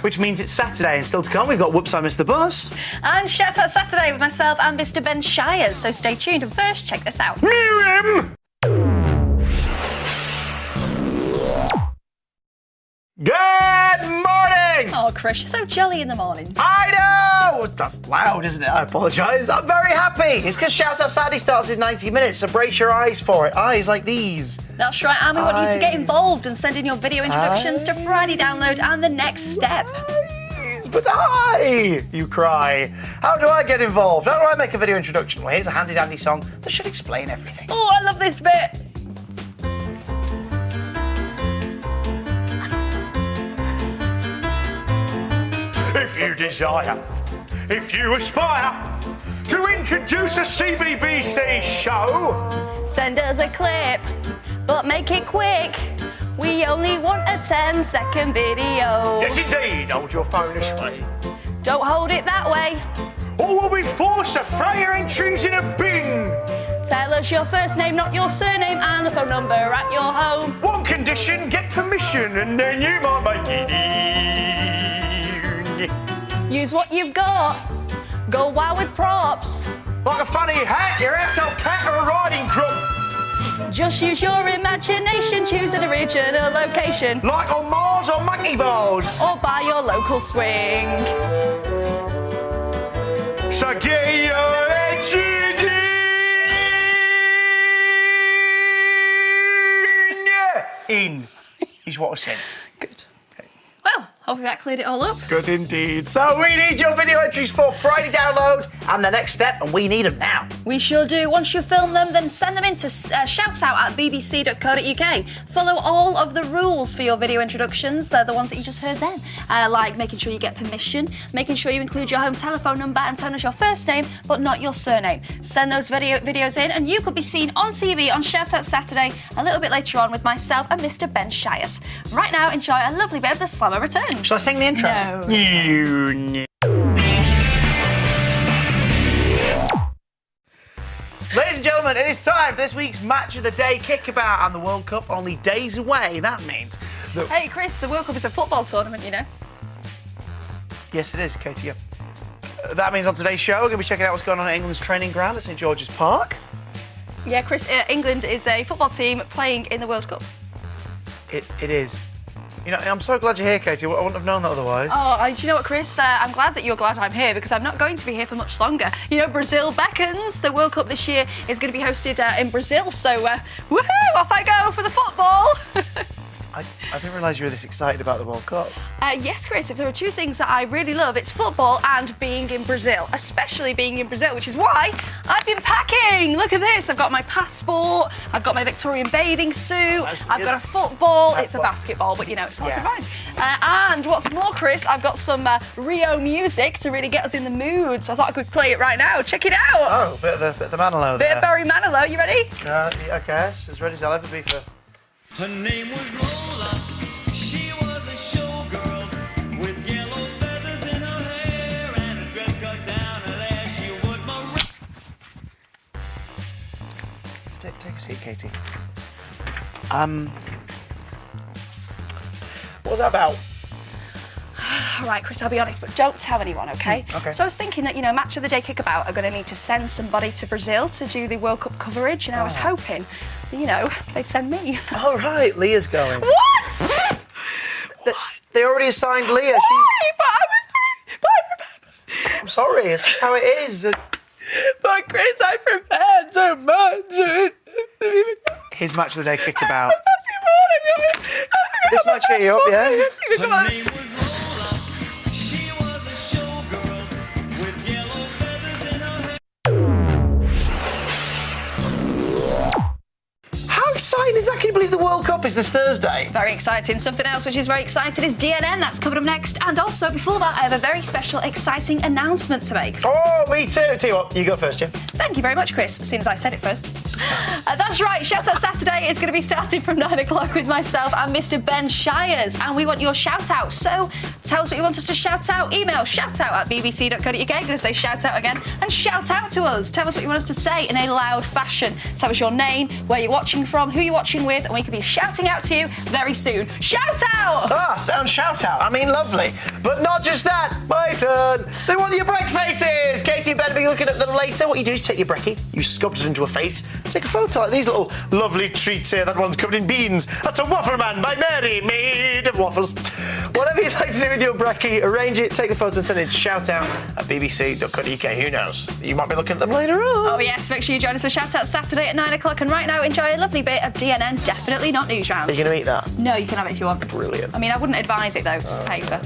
Which means it's Saturday, and still to come, we've got Whoops, I Missed the Bus. And Shout Out Saturday with myself and Mr. Ben Shires. So stay tuned. And first, check this out. Miriam! Good morning! Oh, Chris, you're so jolly in the mornings. I know! That's loud, isn't it? I apologise. I'm very happy. It's because Shout Out Saturday starts in 90 minutes, so brace your eyes for it. Eyes like these. That's right, and we want you to get involved and send in your video introductions to Friday Download and The Next Step. But you cry. How do I get involved? How do I make a video introduction? Well, here's a handy dandy song that should explain everything. Oh, I love this bit. If you desire, if you aspire to introduce a CBBC show, send us a clip, but make it quick. We only want a 10-second video. Yes, indeed. Hold your phone this way. Don't hold it that way. Or we'll be forced to throw your entries in a bin. Tell us your first name, not your surname, and the phone number at your home. One condition, get permission, and then you might make it in. Use what you've got. Go wild with props. Like a funny hat, your asshole cat, or a riding crop. Just use your imagination, choose an original location. Like on Mars or monkey bars. Or by your local swing. So get your entries in is what I said. Good. Well, hopefully that cleared it all up. Good indeed. So we need your video entries for Friday Download and The Next Step, and we need them now. We sure do. Once you film them, then send them in to shoutsout@bbc.co.uk. Follow all of the rules for your video introductions. They're the ones that you just heard then. Like making sure you get permission, making sure you include your home telephone number and telling us your first name, but not your surname. Send those videos in, and you could be seen on TV on Shout Out Saturday a little bit later on with myself and Mr. Ben Shires. Right now, enjoy a lovely bit of the Slammer Returns. Shall I sing the intro? No. Ladies and gentlemen, it is time for this week's Match of the Day kickabout, and the World Cup only days away. That means that... Hey, Chris, the World Cup is a football tournament, you know. Yes, it is, Katie. Yeah. That means on today's show, we're going to be checking out what's going on at England's training ground at St George's Park. Yeah, Chris, England is a football team playing in the World Cup. It is. You know, I'm so glad you're here, Katie. I wouldn't have known that otherwise. Oh, do you know what, Chris? I'm glad that you're glad I'm here because I'm not going to be here for much longer. You know, Brazil beckons. The World Cup this year is going to be hosted in Brazil, so woohoo! Off I go for the football. I didn't realise you were this excited about the World Cup. Yes, Chris, if there are two things that I really love, it's football and being in Brazil, especially being in Brazil, which is why I've been packing. Look at this. I've got my passport, I've got my Victorian bathing suit, I've got a football, it's a basketball, but you know, it's all fine. And what's more, Chris, I've got some Rio music to really get us in the mood, so I thought I could play it right now. Check it out. Oh, bit of the Manilow there. Bit of Barry Manilow. You ready? I guess. As ready as I'll ever be for... Her name was Lola, she was a showgirl with yellow feathers in her hair and a dress cut down her there. She would Take a seat, Katie. What was that about? All right, Chris, I'll be honest, but don't tell anyone, okay? Okay. So I was thinking that, you know, Match of the Day kickabout are going to need to send somebody to Brazil to do the World Cup coverage, and I was hoping, you know, they'd send me. Oh, right, Leah's going. What? They already assigned Leah. Why? But I I'm sorry, it's just how it is. But Chris, I prepared so much. Here's Match of the Day kickabout. Basketball, This might cheer you up, yeah? Come on. Her name was Lola, she was a showgirl with yellow feathers in her hair. How exciting is that? Can you believe the World Cup is this Thursday? Very exciting. Something else which is very exciting is DNN. That's coming up next. And also, before that, I have a very special, exciting announcement to make. Oh, me too. Tell you what, you go first, yeah? Thank you very much, Chris, as soon as I said it first. That's right, Shout Out Saturday is going to be starting from 9 o'clock with myself and Mr. Ben Shires, and we want your shout out. So tell us what you want us to shout out. Email shoutout@bbc.co.uk. I'm going to say shout out again, and shout out to us. Tell us what you want us to say in a loud fashion. Tell us your name, where you're watching from, who you're watching with, and we could be shouting out to you very soon. Shout out! Sounds shout out. I mean, lovely. But not just that. My turn. They want your break faces. Katie and Ben will be looking at them later. What you do is take your brekkie, you sculpt it into a face, take a photo like these little lovely treats here. That one's covered in beans. That's a Waffle Man by Mary, made of waffles. Whatever you'd like to do with your brekkie, arrange it, take the photo and send it to shoutout@bbc.co.uk. Who knows? You might be looking at them later on. Oh yes, make sure you join us for Shout Out Saturday at 9 o'clock, and right now enjoy a lovely bit of DNN, definitely not News Round. Are you going to eat that? No, you can have it if you want. Brilliant. I mean, I wouldn't advise it though, 'cause it's paper.